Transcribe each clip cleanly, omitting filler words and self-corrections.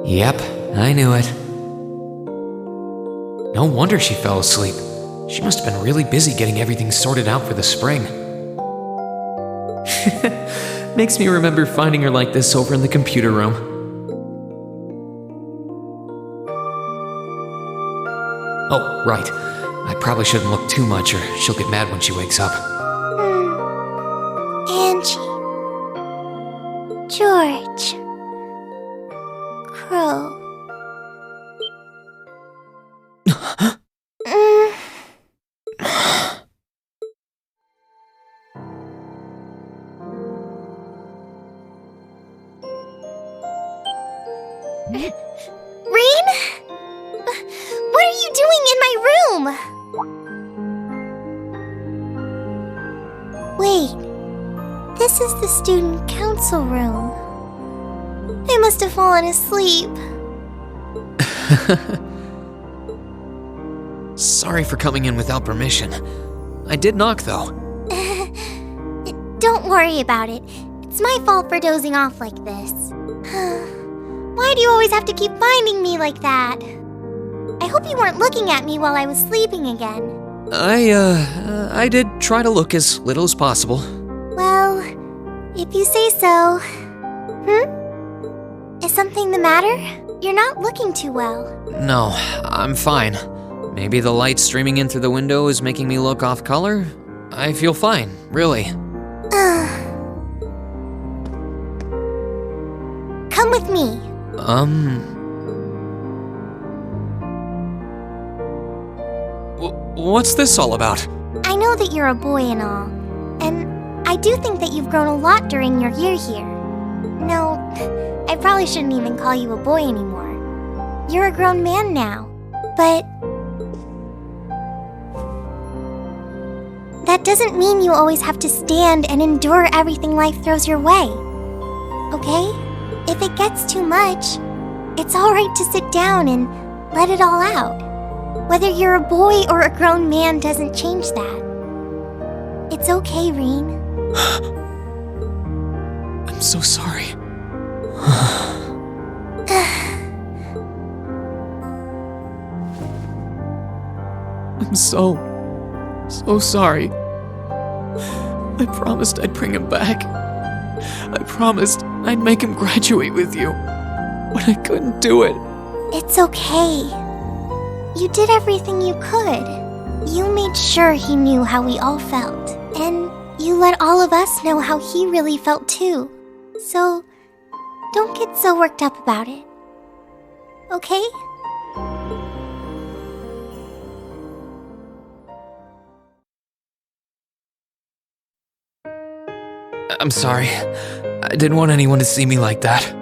Yep, I knew it. No wonder she fell asleep. She must have been really busy getting everything sorted out for the spring. Makes me remember finding her like this over in the computer room. Oh, right. I probably shouldn't look too much or she'll get mad when she wakes up. Angie. George. Crow. Rain? What are you doing in my room? Wait, this is the student council room. I must have fallen asleep. Sorry for coming in without permission. I did knock, though. Don't worry about it. It's my fault for dozing off like this. Why do you always have to keep finding me like that? I hope you weren't looking at me while I was sleeping again. I did try to look as little as possible. Well, if you say so. Is something the matter? You're not looking too well. No, I'm fine. Maybe the light streaming in through the window is making me look off color? I feel fine, really. Come with me. What's this all about? I know that you're a boy and all, and I do think that you've grown a lot during your year here. No, I probably shouldn't even call you a boy anymore. You're a grown man now, but that doesn't mean you always have to stand and endure everything life throws your way. Okay? If it gets too much, it's alright to sit down and let it all out. Whether you're a boy or a grown man doesn't change that. It's okay, Reen. I'm so sorry. I'm so sorry. I promised I'd bring him back. I promised I'd make him graduate with you. But I couldn't do it. It's okay. You did everything you could. You made sure he knew how we all felt. And you let all of us know how he really felt too. So, don't get so worked up about it. Okay? I'm sorry. I didn't want anyone to see me like that.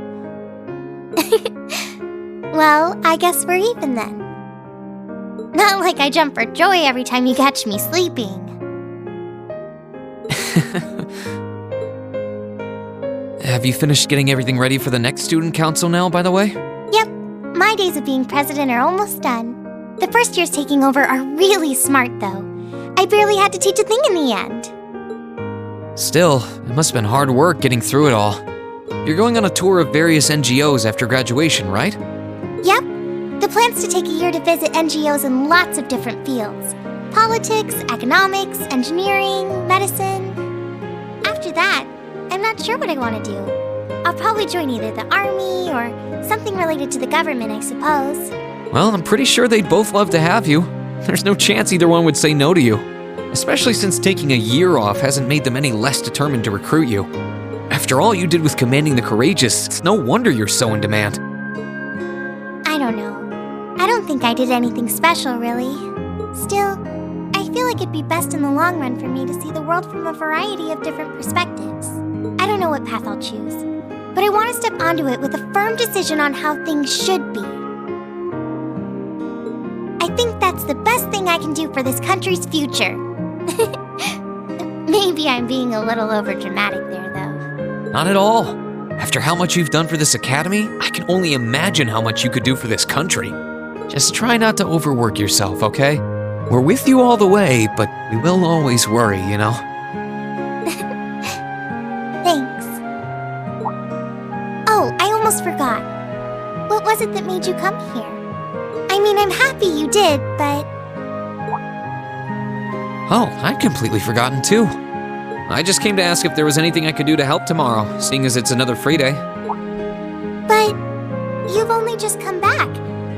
Well, I guess we're even then. Not like I jump for joy every time you catch me sleeping. Have you finished getting everything ready for the next student council now, by the way? Yep, my days of being president are almost done. The first years taking over are really smart, though. I barely had to teach a thing in the end. Still, it must have been hard work getting through it all. You're going on a tour of various NGOs after graduation, right? Yep. The plan's to take a year to visit NGOs in lots of different fields. Politics, economics, engineering, medicine. After that, I'm not sure what I want to do. I'll probably join either the army or something related to the government, I suppose. Well, I'm pretty sure they'd both love to have you. There's no chance either one would say no to you. Especially since taking a year off hasn't made them any less determined to recruit you. After all you did with commanding the courageous, it's no wonder you're so in demand. I don't know. I don't think I did anything special, really. Still, I feel like it'd be best in the long run for me to see the world from a variety of different perspectives. I don't know what path I'll choose, but I want to step onto it with a firm decision on how things should be. I think that's the best thing I can do for this country's future. Maybe I'm being a little overdramatic there, though. Not at all. After how much you've done for this academy, I can only imagine how much you could do for this country. Just try not to overwork yourself, okay? We're with you all the way, but we will always worry, you know? Thanks. Oh, I almost forgot. What was it that made you come here? I mean, I'm happy you did, but... Oh, I'd completely forgotten too. I just came to ask if there was anything I could do to help tomorrow, seeing as it's another free day. But you've only just come back.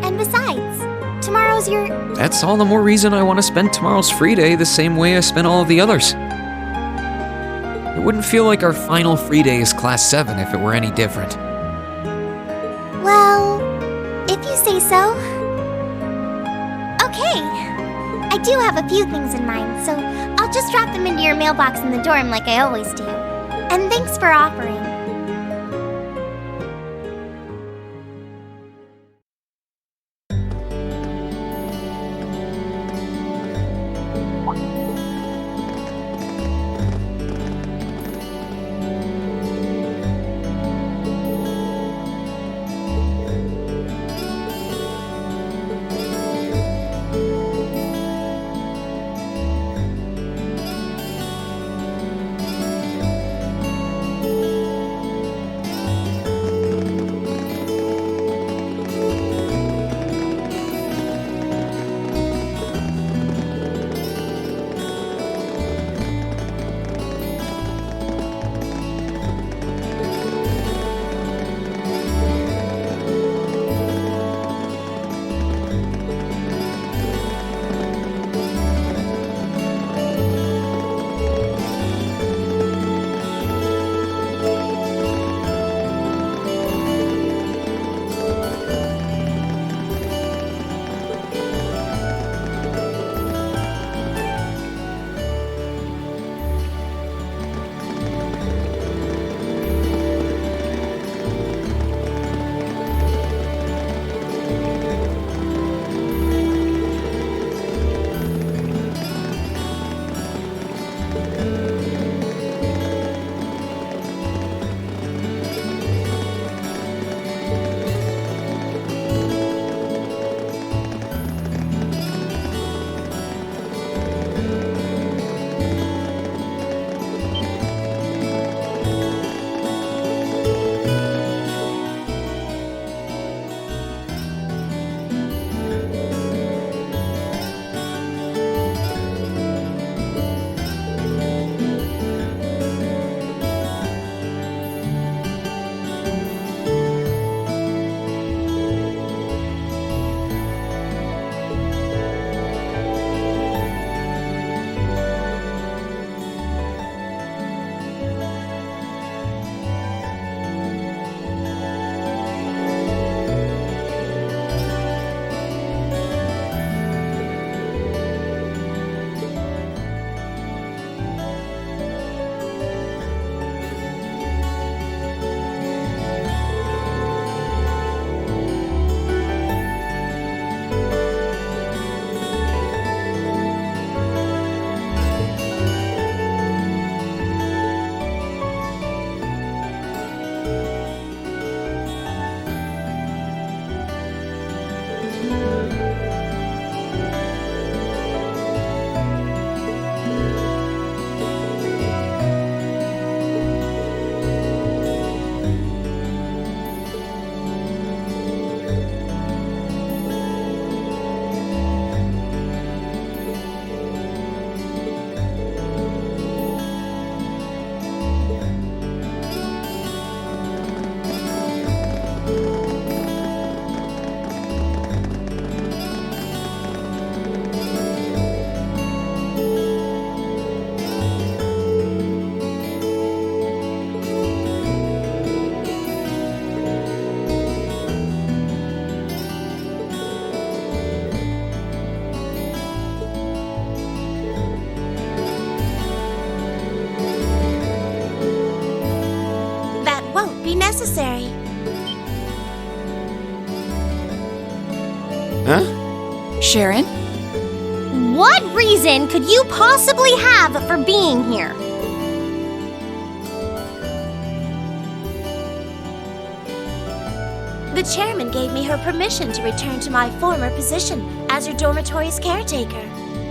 And besides, tomorrow's your... That's all the more reason I want to spend tomorrow's free day the same way I spent all of the others. It wouldn't feel like our final free day is Class 7 if it were any different. Well, if you say so. Okay. I do have a few things in mind, so I'll just drop them into your mailbox in the dorm like I always do. And thanks for offering. necessary. Huh? Sharon? What reason could you possibly have for being here? The chairman gave me her permission to return to my former position as your dormitory's caretaker,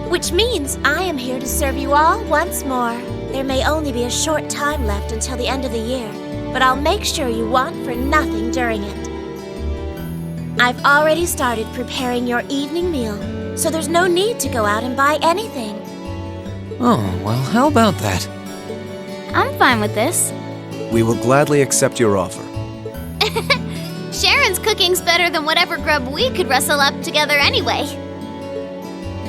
which means I am here to serve you all once more. There may only be a short time left until the end of the year, but I'll make sure you want for nothing during it. I've already started preparing your evening meal, so there's no need to go out and buy anything. Oh, well, how about that? I'm fine with this. We will gladly accept your offer. Sharon's cooking's better than whatever grub we could rustle up together anyway.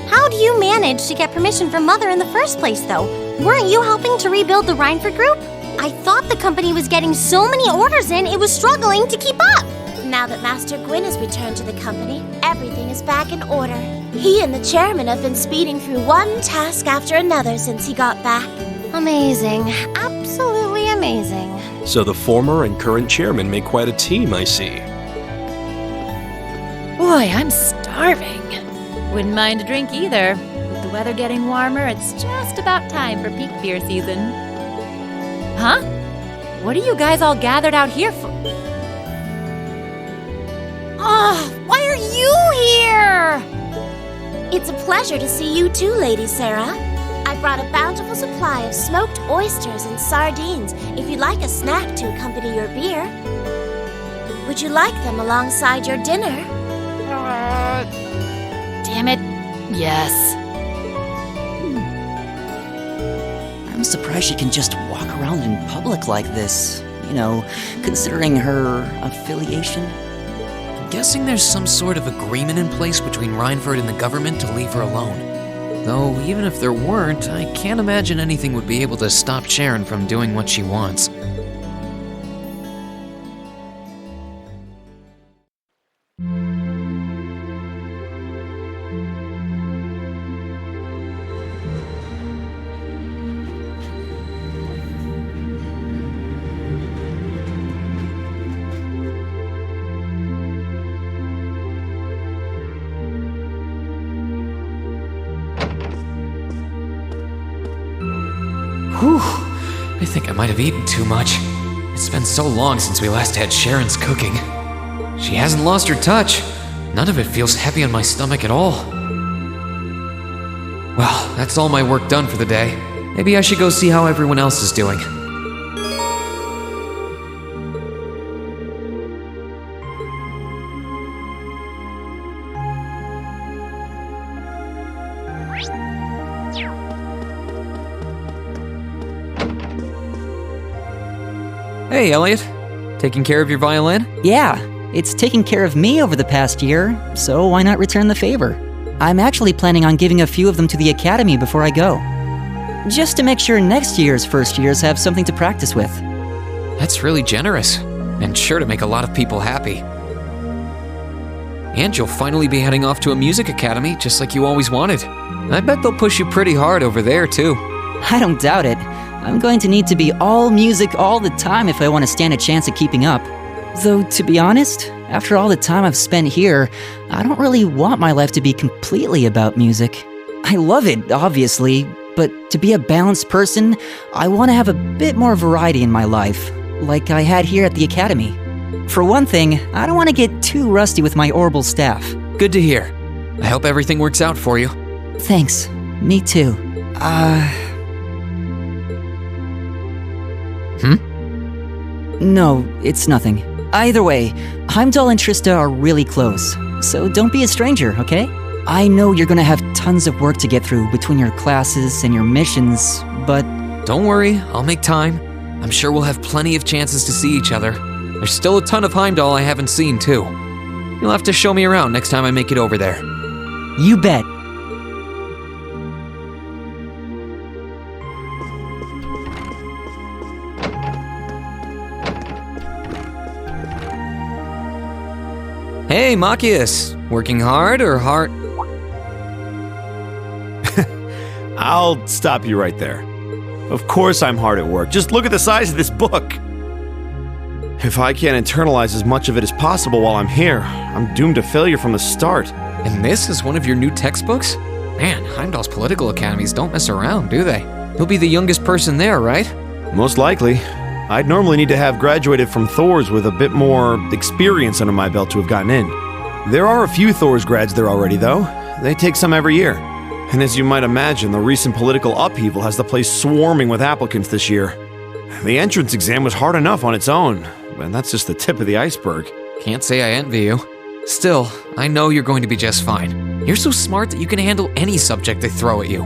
How do you manage to get permission from Mother in the first place, though? Weren't you helping to rebuild the Rhineford group? I thought the company was getting so many orders in, it was struggling to keep up. Now that Master Gwyn has returned to the company, everything is back in order. He and the chairman have been speeding through one task after another since he got back. Amazing. Absolutely amazing. So the former and current chairman make quite a team, I see. Boy, I'm starving. Wouldn't mind a drink either. With the weather getting warmer, it's just about time for peak beer season. Huh? What are you guys all gathered out here for? Oh, why are you here? It's a pleasure to see you too, Lady Sarah. I brought a bountiful supply of smoked oysters and sardines if you'd like a snack to accompany your beer. Would you like them alongside your dinner? Damn it. Yes. I'm surprised she can just walk around in public like this, considering her affiliation. I'm guessing there's some sort of agreement in place between Rhineford and the government to leave her alone. Though, even if there weren't, I can't imagine anything would be able to stop Sharon from doing what she wants. Whew, I think I might have eaten too much. It's been so long since we last had Sharon's cooking. She hasn't lost her touch. None of it feels heavy on my stomach at all. Well, that's all my work done for the day. Maybe I should go see how everyone else is doing. Hey, Elliot. Taking care of your violin? Yeah, it's taken care of me over the past year, so why not return the favor? I'm actually planning on giving a few of them to the academy before I go. Just to make sure next year's first years have something to practice with. That's really generous, and sure to make a lot of people happy. And you'll finally be heading off to a music academy, just like you always wanted. I bet they'll push you pretty hard over there, too. I don't doubt it. I'm going to need to be all music all the time if I want to stand a chance at keeping up. Though, to be honest, after all the time I've spent here, I don't really want my life to be completely about music. I love it, obviously, but to be a balanced person, I want to have a bit more variety in my life, like I had here at the academy. For one thing, I don't want to get too rusty with my orbital staff. Good to hear. I hope everything works out for you. Thanks. Me too. No, it's nothing. Either way, Heimdall and Trista are really close, so don't be a stranger, okay? I know you're gonna have tons of work to get through between your classes and your missions, but... Don't worry, I'll make time. I'm sure we'll have plenty of chances to see each other. There's still a ton of Heimdall I haven't seen, too. You'll have to show me around next time I make it over there. You bet. Hey, Machias. Working hard or hard? I'll stop you right there. Of course I'm hard at work. Just look at the size of this book. If I can't internalize as much of it as possible while I'm here, I'm doomed to failure from the start. And this is one of your new textbooks? Man, Heimdall's political academies don't mess around, do they? You'll be the youngest person there, right? Most likely. I'd normally need to have graduated from Thor's with a bit more experience under my belt to have gotten in. There are a few Thor's grads there already, though. They take some every year. And as you might imagine, the recent political upheaval has the place swarming with applicants this year. The entrance exam was hard enough on its own, but that's just the tip of the iceberg. Can't say I envy you. Still, I know you're going to be just fine. You're so smart that you can handle any subject they throw at you.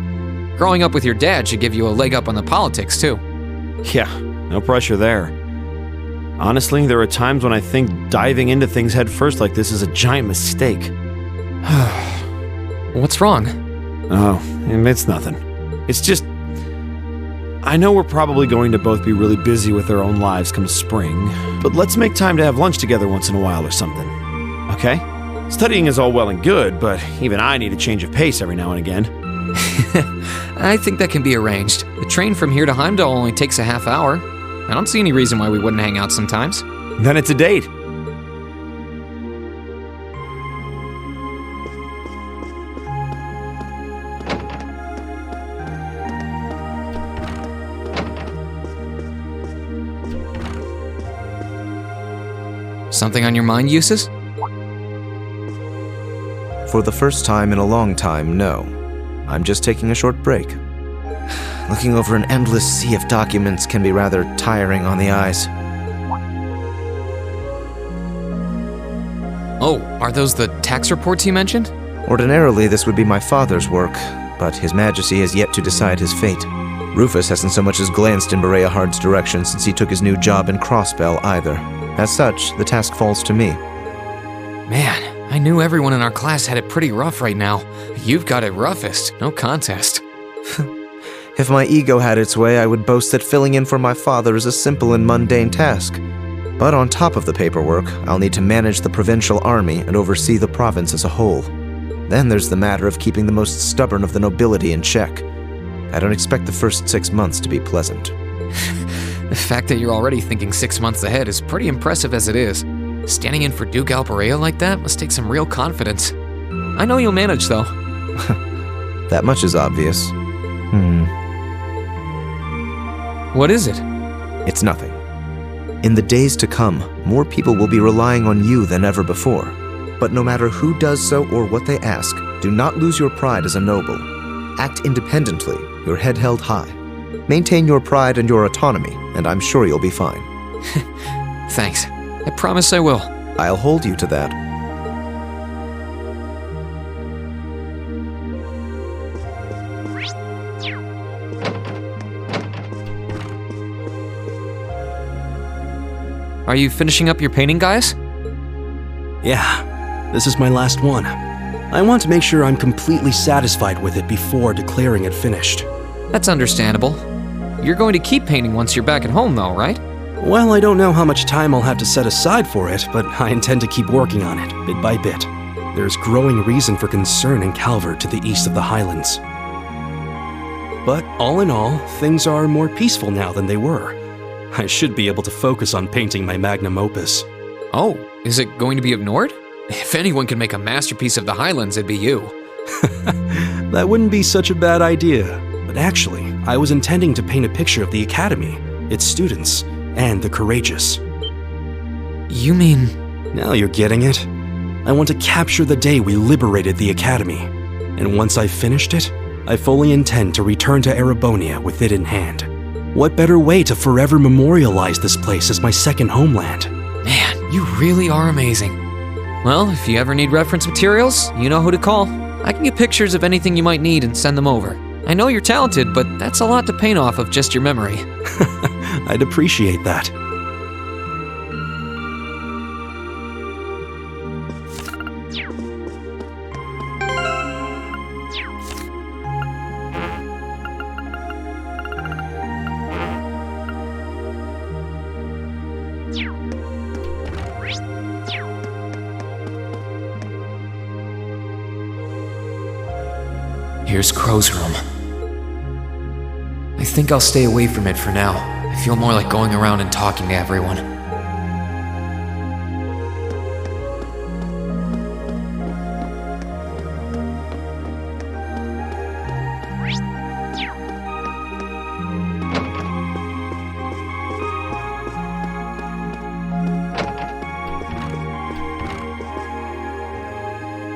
Growing up with your dad should give you a leg up on the politics, too. Yeah, no pressure there. Honestly, there are times when I think diving into things head first like this is a giant mistake. What's wrong? Oh, it's nothing. It's just... I know we're probably going to both be really busy with our own lives come spring, but let's make time to have lunch together once in a while or something. Okay? Studying is all well and good, but even I need a change of pace every now and again. I think that can be arranged. The train from here to Heimdall only takes a half hour. I don't see any reason why we wouldn't hang out sometimes. Then it's a date. Something on your mind, Eustace? For the first time in a long time, no. I'm just taking a short break. Looking over an endless sea of documents can be rather tiring on the eyes. Oh, are those the tax reports you mentioned? Ordinarily, this would be my father's work, but His Majesty has yet to decide his fate. Rufus hasn't so much as glanced in Berea Hard's direction since he took his new job in Crossbell either. As such, the task falls to me. Man, I knew everyone in our class had it pretty rough right now. You've got it roughest, no contest. If my ego had its way, I would boast that filling in for my father is a simple and mundane task. But on top of the paperwork, I'll need to manage the provincial army and oversee the province as a whole. Then there's the matter of keeping the most stubborn of the nobility in check. I don't expect the first 6 months to be pleasant. The fact that you're already thinking 6 months ahead is pretty impressive as it is. Standing in for Duke Alperea like that must take some real confidence. I know you'll manage, though. That much is obvious. What is it? It's nothing. In the days to come, more people will be relying on you than ever before. But no matter who does so or what they ask, do not lose your pride as a noble. Act independently, your head held high. Maintain your pride and your autonomy, and I'm sure you'll be fine. Thanks. I promise I will. I'll hold you to that. Are you finishing up your painting, guys? Yeah, this is my last one. I want to make sure I'm completely satisfied with it before declaring it finished. That's understandable. You're going to keep painting once you're back at home, though, right? Well, I don't know how much time I'll have to set aside for it, but I intend to keep working on it, bit by bit. There's growing reason for concern in Calvert to the east of the Highlands. But all in all, things are more peaceful now than they were. I should be able to focus on painting my magnum opus. Oh, is it going to be of Nord? If anyone can make a masterpiece of the Highlands, it'd be you. That wouldn't be such a bad idea. But actually, I was intending to paint a picture of the Academy, its students, and the courageous. You mean... Now you're getting it. I want to capture the day we liberated the Academy. And once I've finished it, I fully intend to return to Erebonia with it in hand. What better way to forever memorialize this place as my second homeland? Man, you really are amazing. Well, if you ever need reference materials, you know who to call. I can get pictures of anything you might need and send them over. I know you're talented, but that's a lot to paint off of just your memory. I'd appreciate that. Here's Crow's room. I think I'll stay away from it for now. I feel more like going around and talking to everyone.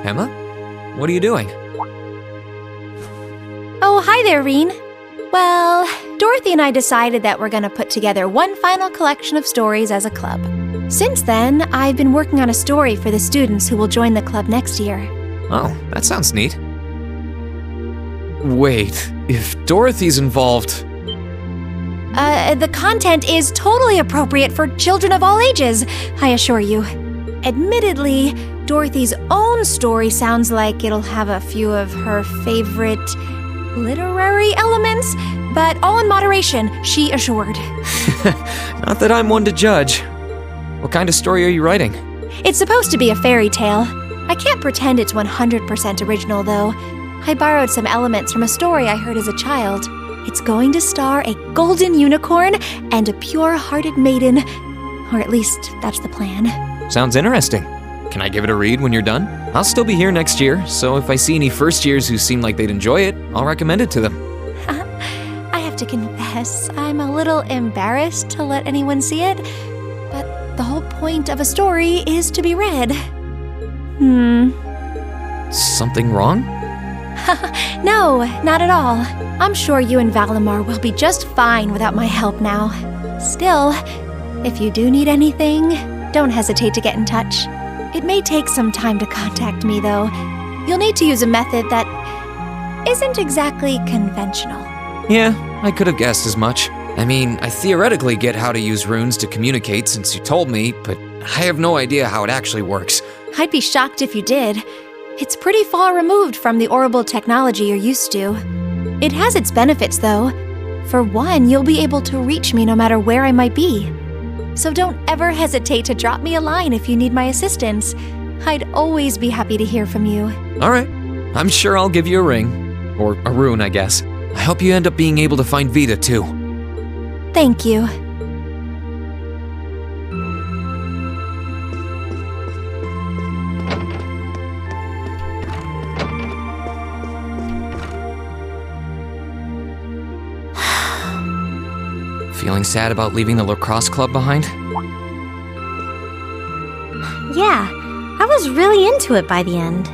Emma? What are you doing? Oh, hi there, Reen. Well, Dorothy and I decided that we're gonna put together one final collection of stories as a club. Since then, I've been working on a story for the students who will join the club next year. Oh, that sounds neat. Wait, if Dorothy's involved... The content is totally appropriate for children of all ages, I assure you. Admittedly, Dorothy's own story sounds like it'll have a few of her favorite literary elements, but all in moderation, she assured. Not that I'm one to judge. What kind of story are you writing? It's supposed to be a fairy tale. I can't pretend it's 100% original, though. I borrowed some elements from a story I heard as a child. It's going to star a golden unicorn and a pure-hearted maiden. Or at least, that's the plan. Sounds interesting. Can I give it a read when you're done? I'll still be here next year, so if I see any first years who seem like they'd enjoy it, I'll recommend it to them. I have to confess, I'm a little embarrassed to let anyone see it, but the whole point of a story is to be read. Something wrong? No, not at all. I'm sure you and Valimar will be just fine without my help now. Still, if you do need anything, don't hesitate to get in touch. It may take some time to contact me, though. You'll need to use a method that isn't exactly conventional. Yeah, I could have guessed as much. I mean, I theoretically get how to use runes to communicate since you told me, but I have no idea how it actually works. I'd be shocked if you did. It's pretty far removed from the orbital technology you're used to. It has its benefits, though. For one, you'll be able to reach me no matter where I might be. So don't ever hesitate to drop me a line if you need my assistance. I'd always be happy to hear from you. All right. I'm sure I'll give you a ring. Or a rune, I guess. I hope you end up being able to find Vita, too. Thank you. Feeling sad about leaving the lacrosse club behind? Yeah, I was really into it by the end.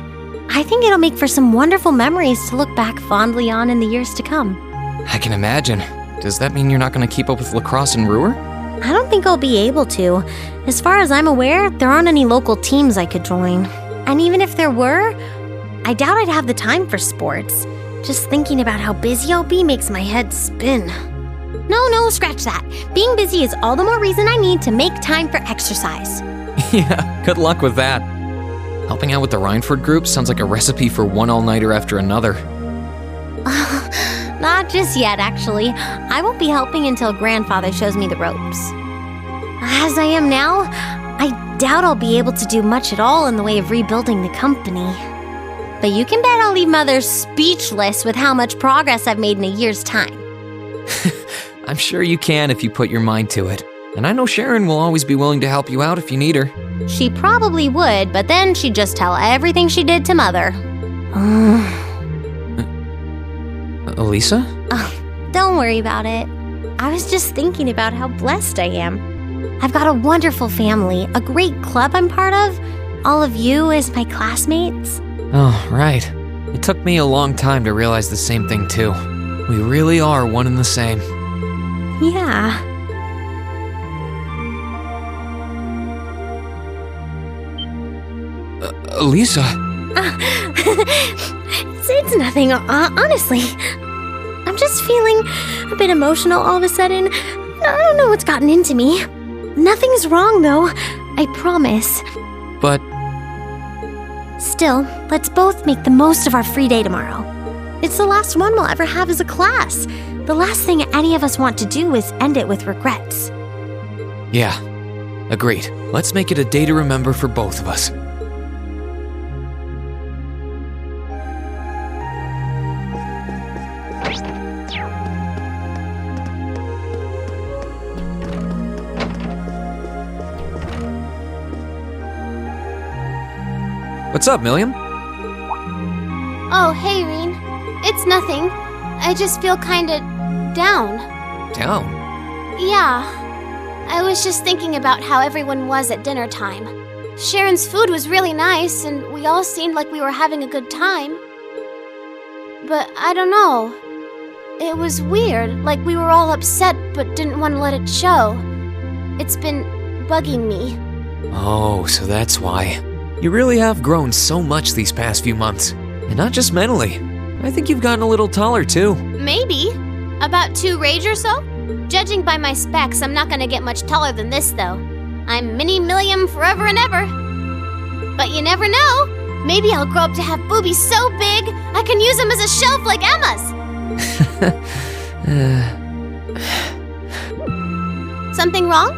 I think it'll make for some wonderful memories to look back fondly on in the years to come. I can imagine. Does that mean you're not going to keep up with lacrosse and Ruhr? I don't think I'll be able to. As far as I'm aware, there aren't any local teams I could join. And even if there were, I doubt I'd have the time for sports. Just thinking about how busy I'll be makes my head spin. No, scratch that. Being busy is all the more reason I need to make time for exercise. Yeah, good luck with that. Helping out with the Rhineford group sounds like a recipe for one all-nighter after another. Not just yet, actually. I won't be helping until Grandfather shows me the ropes. As I am now, I doubt I'll be able to do much at all in the way of rebuilding the company. But you can bet I'll leave Mother speechless with how much progress I've made in a year's time. I'm sure you can if you put your mind to it. And I know Sharon will always be willing to help you out if you need her. She probably would, but then she'd just tell everything she did to Mother. Elisa? Don't worry about it. I was just thinking about how blessed I am. I've got a wonderful family, a great club I'm part of, all of you as my classmates. Oh, right. It took me a long time to realize the same thing, too. We really are one and the same. Yeah. Elisa? It's nothing, honestly. I'm just feeling a bit emotional all of a sudden. I don't know what's gotten into me. Nothing's wrong, though. I promise. But... Still, let's both make the most of our free day tomorrow. It's the last one we'll ever have as a class. The last thing any of us want to do is end it with regrets. Yeah, agreed. Let's make it a day to remember for both of us. What's up, Milliam? Oh, hey, Reen. It's nothing. I just feel kinda down. Down? Yeah. I was just thinking about how everyone was at dinner time. Sharon's food was really nice, and we all seemed like we were having a good time. But I don't know. It was weird, like we were all upset but didn't want to let it show. It's been bugging me. Oh, so that's why. You really have grown so much these past few months. And not just mentally. I think you've gotten a little taller too. Maybe. About 2 rage or so? Judging by my specs, I'm not gonna get much taller than this, though. I'm mini-millium forever and ever. But you never know. Maybe I'll grow up to have boobies so big, I can use them as a shelf like Emma's. Something wrong?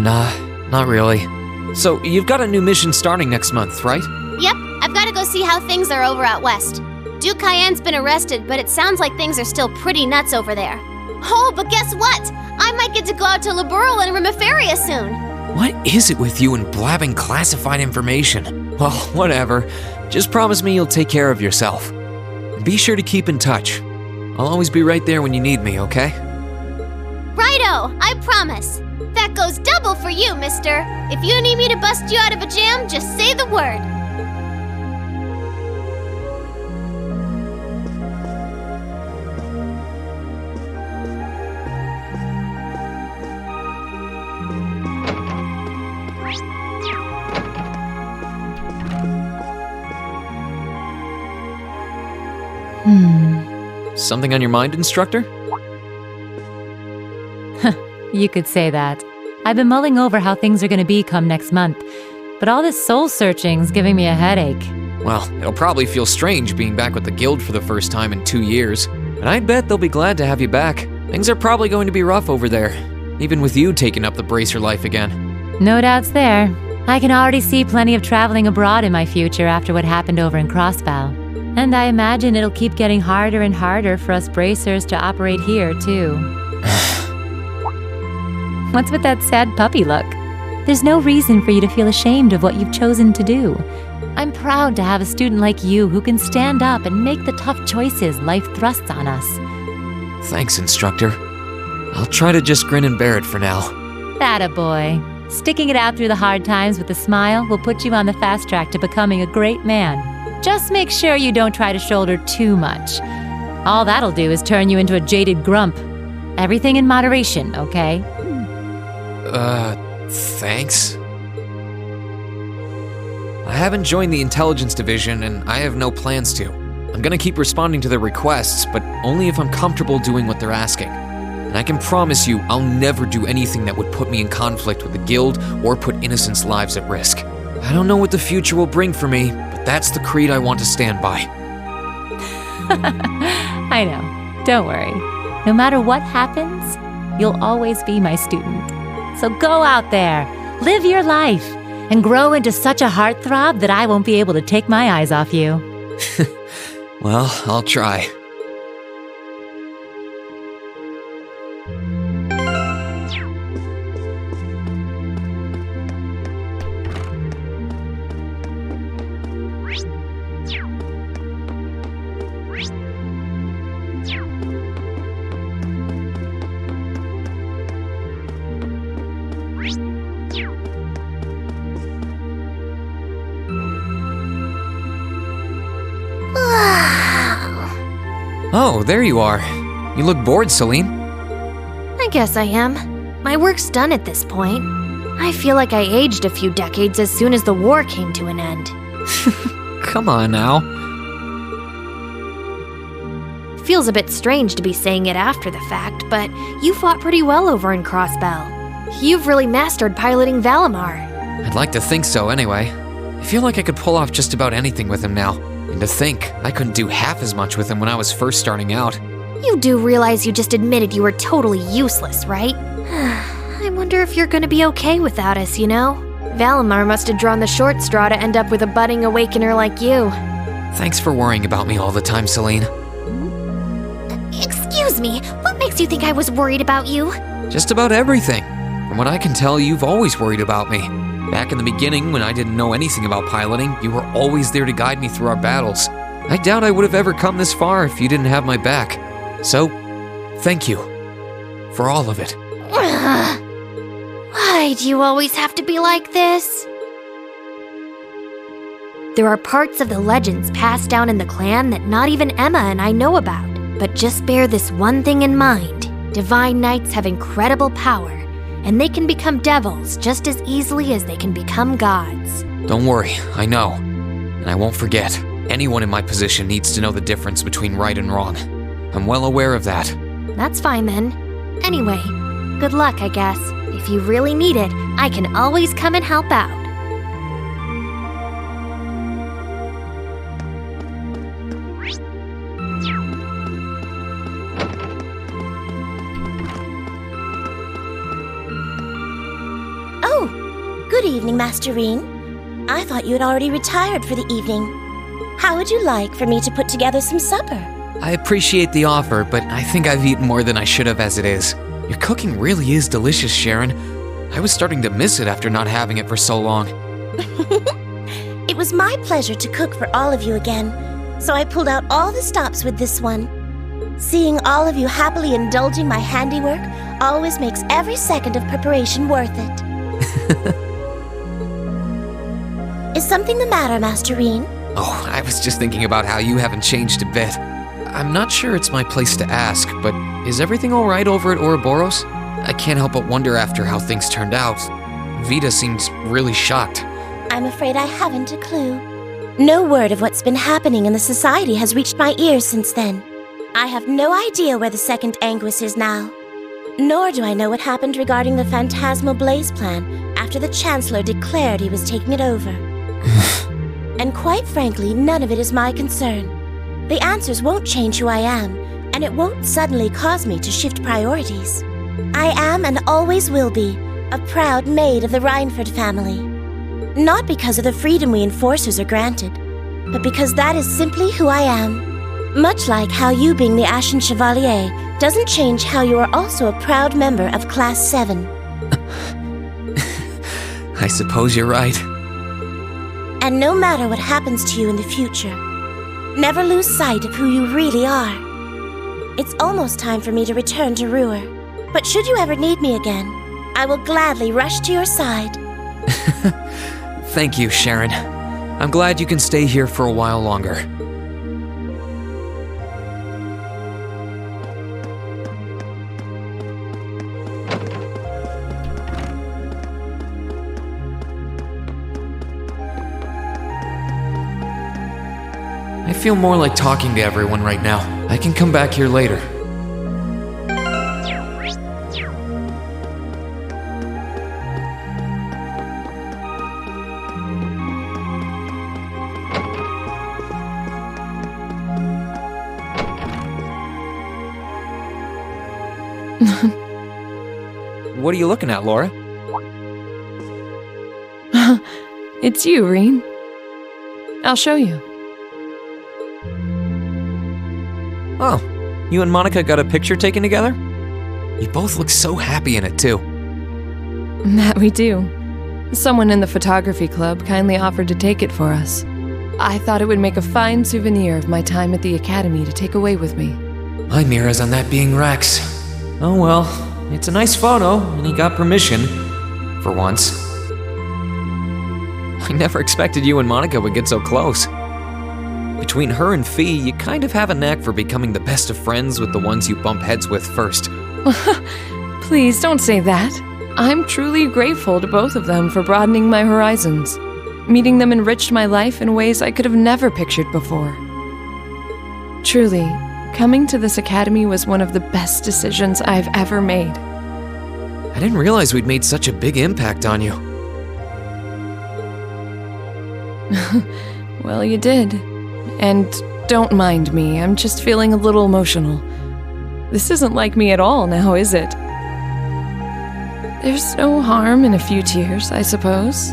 Nah, not really. So, you've got a new mission starting next month, right? Yep, I've gotta go see how things are over out west. Duke Cayenne's been arrested, but it sounds like things are still pretty nuts over there. Oh, but guess what? I might get to go out to Liberal and Rimiferia soon. What is it with you and blabbing classified information? Well, whatever. Just promise me you'll take care of yourself. And be sure to keep in touch. I'll always be right there when you need me, okay? Righto, I promise. That goes double for you, mister. If you need me to bust you out of a jam, just say the word. Something on your mind, instructor? You could say that. I've been mulling over how things are going to be come next month, but all this soul searching's giving me a headache. Well, it'll probably feel strange being back with the guild for the first time in 2 years, but I'd bet they'll be glad to have you back. Things are probably going to be rough over there, even with you taking up the bracer life again. No doubts there. I can already see plenty of traveling abroad in my future after what happened over in Crossbow. And I imagine it'll keep getting harder and harder for us bracers to operate here, too. What's with that sad puppy look? There's no reason for you to feel ashamed of what you've chosen to do. I'm proud to have a student like you who can stand up and make the tough choices life thrusts on us. Thanks, instructor. I'll try to just grin and bear it for now. Attaboy. Sticking it out through the hard times with a smile will put you on the fast track to becoming a great man. Just make sure you don't try to shoulder too much. All that'll do is turn you into a jaded grump. Everything in moderation, okay? Thanks? I haven't joined the intelligence division, and I have no plans to. I'm gonna keep responding to their requests, but only if I'm comfortable doing what they're asking. And I can promise you, I'll never do anything that would put me in conflict with the guild or put innocents' lives at risk. I don't know what the future will bring for me, but that's the creed I want to stand by. I know. Don't worry. No matter what happens, you'll always be my student. So go out there, live your life, and grow into such a heartthrob that I won't be able to take my eyes off you. Well, I'll try. Oh, there you are. You look bored, Celine. I guess I am. My work's done at this point. I feel like I aged a few decades as soon as the war came to an end. Come on now. Feels a bit strange to be saying it after the fact, but you fought pretty well over in Crossbell. You've really mastered piloting Valimar. I'd like to think so anyway. I feel like I could pull off just about anything with him now. And to think, I couldn't do half as much with him when I was first starting out. You do realize you just admitted you were totally useless, right? I wonder if you're gonna be okay without us, you know? Valimar must have drawn the short straw to end up with a budding awakener like you. Thanks for worrying about me all the time, Celine. Excuse me, what makes you think I was worried about you? Just about everything. From what I can tell, you've always worried about me. Back in the beginning, when I didn't know anything about piloting, you were always there to guide me through our battles. I doubt I would have ever come this far if you didn't have my back. So, thank you. For all of it. Why do you always have to be like this? There are parts of the legends passed down in the clan that not even Emma and I know about. But just bear this one thing in mind. Divine Knights have incredible power, and they can become devils just as easily as they can become gods. Don't worry, I know. And I won't forget. Anyone in my position needs to know the difference between right and wrong. I'm well aware of that. That's fine then. Anyway, good luck, I guess. If you really need it, I can always come and help out. Oh, good evening, Master Reen. I thought you had already retired for the evening. How would you like for me to put together some supper? I appreciate the offer, but I think I've eaten more than I should have as it is. Your cooking really is delicious, Sharon. I was starting to miss it after not having it for so long. It was my pleasure to cook for all of you again, so I pulled out all the stops with this one. Seeing all of you happily indulging my handiwork always makes every second of preparation worth it. Is something the matter, Master Reen? Oh, I was just thinking about how you haven't changed a bit. I'm not sure it's my place to ask, but is everything all right over at Ouroboros? I can't help but wonder after how things turned out. Vita seems really shocked. I'm afraid I haven't a clue. No word of what's been happening in the society has reached my ears since then. I have no idea where the second Anguis is now. Nor do I know what happened regarding the Phantasmal Blaze plan after the Chancellor declared he was taking it over. And quite frankly, none of it is my concern. The answers won't change who I am, and it won't suddenly cause me to shift priorities. I am and always will be a proud maid of the Reinford family. Not because of the freedom we enforcers are granted, but because that is simply who I am. Much like how you being the Ashen Chevalier doesn't change how you are also a proud member of Class 7. I suppose you're right. And no matter what happens to you in the future, never lose sight of who you really are. It's almost time for me to return to Ruhr, but should you ever need me again, I will gladly rush to your side. Thank you, Sharon. I'm glad you can stay here for a while longer. I feel more like talking to everyone right now. I can come back here later. What are you looking at, Laura? It's you, Reen. I'll show you. Oh, you and Monica got a picture taken together? You both look so happy in it, too. That we do. Someone in the photography club kindly offered to take it for us. I thought it would make a fine souvenir of my time at the academy to take away with me. My mirror's on that being Rex. Oh well, it's a nice photo, and he got permission. For once. I never expected you and Monica would get so close. Between her and Fee, you kind of have a knack for becoming the best of friends with the ones you bump heads with first. Please don't say that. I'm truly grateful to both of them for broadening my horizons. Meeting them enriched my life in ways I could have never pictured before. Truly, coming to this academy was one of the best decisions I've ever made. I didn't realize we'd made such a big impact on you. Well, you did. And don't mind me, I'm just feeling a little emotional. This isn't like me at all now, is it? There's no harm in a few tears, I suppose.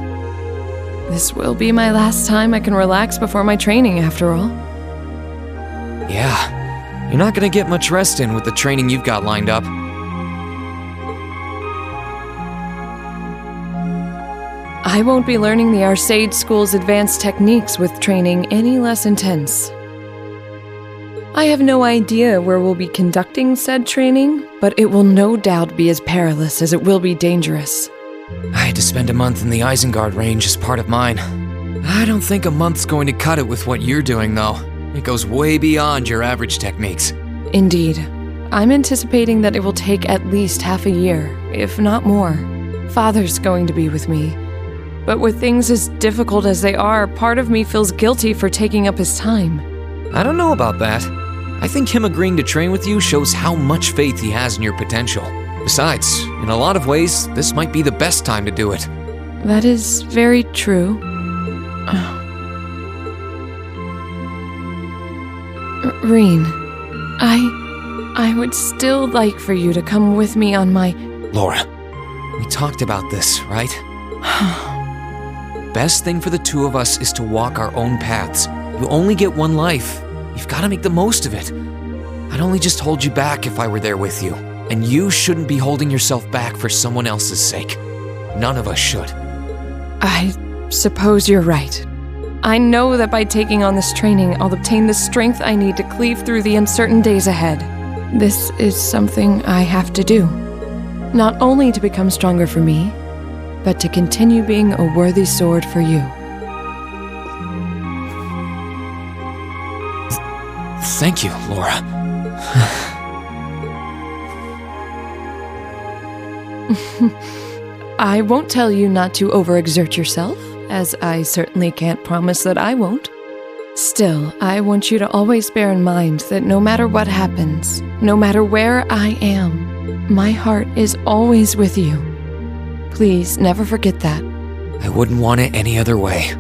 This will be my last time I can relax before my training, after all. Yeah, you're not gonna get much rest in with the training you've got lined up. I won't be learning the Arcade School's advanced techniques with training any less intense. I have no idea where we'll be conducting said training, but it will no doubt be as perilous as it will be dangerous. I had to spend a month in the Isengard range as part of mine. I don't think a month's going to cut it with what you're doing, though. It goes way beyond your average techniques. Indeed. I'm anticipating that it will take at least half a year, if not more. Father's going to be with me. But with things as difficult as they are, part of me feels guilty for taking up his time. I don't know about that. I think him agreeing to train with you shows how much faith he has in your potential. Besides, in a lot of ways, this might be the best time to do it. That is very true. Reen, I would still like for you to come with me on my... Laura, we talked about this, right? Best thing for the two of us is to walk our own paths. You only get one life. You've got to make the most of it. I'd only just hold you back if I were there with you. And you shouldn't be holding yourself back for someone else's sake. None of us should. I suppose you're right. I know that by taking on this training, I'll obtain the strength I need to cleave through the uncertain days ahead. This is something I have to do. Not only to become stronger for me, but to continue being a worthy sword for you. Thank you, Laura. I won't tell you not to overexert yourself, as I certainly can't promise that I won't. Still, I want you to always bear in mind that no matter what happens, no matter where I am, my heart is always with you. Please never forget that. I wouldn't want it any other way.